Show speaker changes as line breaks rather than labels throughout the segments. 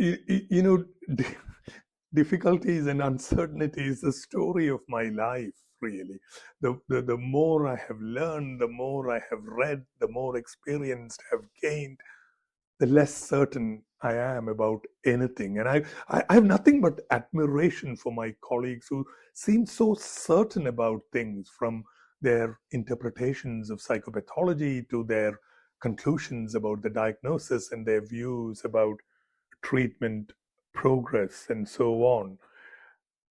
You know, difficulties and uncertainty is the story of my life, really. The more I have learned, the more I have read, the more experienced I have gained, the less certain I am about anything. And I have nothing but admiration for my colleagues who seem so certain about things, from their interpretations of psychopathology to their conclusions about the diagnosis and their views about treatment progress and so on.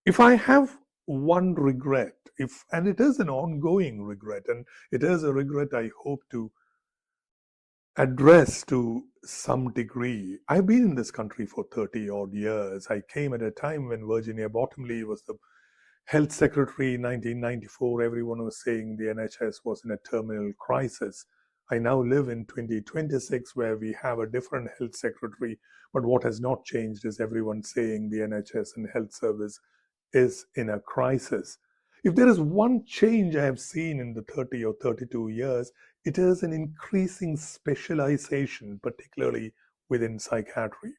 If I have one regret, if and it is an ongoing regret, and it is a regret I hope to address to some degree. I've been in this country for 30 odd years. I came at a time when Virginia Bottomley was the health secretary in 1994. Everyone was saying the NHS was in a terminal crisis. I now live in 2026 where we have a different health secretary, but what has not changed is everyone saying the NHS and health service is in a crisis. If there is one change I have seen in the 30 or 32 years, it is an increasing specialization, particularly within psychiatry.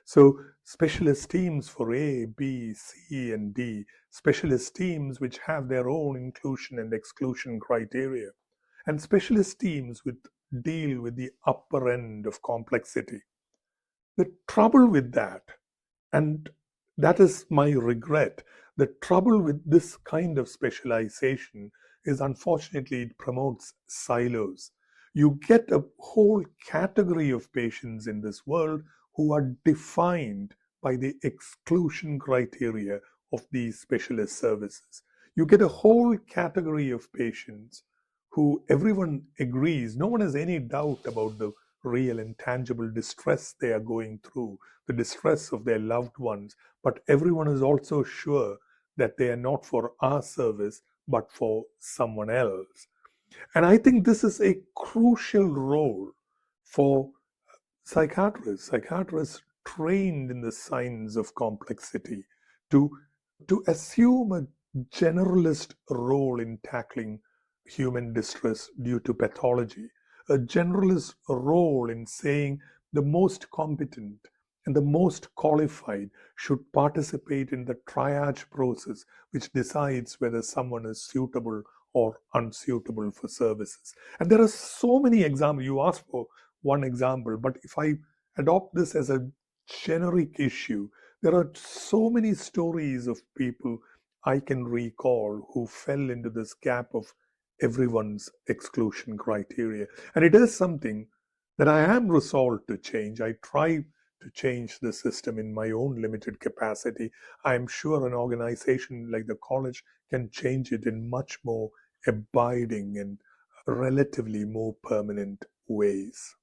So, specialist teams for A, B, C, and D, specialist teams which have their own inclusion and exclusion criteria, and specialist teams which deal with the upper end of complexity. The trouble with that, and that is my regret, the trouble with this kind of specialization is unfortunately it promotes silos. You get a whole category of patients in this world who are defined by the exclusion criteria of these specialist services. You get a whole category of patients who everyone agrees, no one has any doubt about the real and tangible distress they are going through, the distress of their loved ones, but everyone is also sure that they are not for our service but for someone else. And I think this is a crucial role for psychiatrists trained in the science of complexity to, to assume a generalist role in tackling human distress due to pathology, a generalist role in saying the most competent and the most qualified should participate in the triage process, which decides whether someone is suitable or unsuitable for services. And there are so many examples. You asked for one example, but if I adopt this as a generic issue, there are so many stories of people I can recall who fell into this gap of everyone's exclusion criteria. And it is something that I am resolved to change. I try to change the system in my own limited capacity. I am sure an organization like the college can change it in much more abiding and relatively more permanent ways.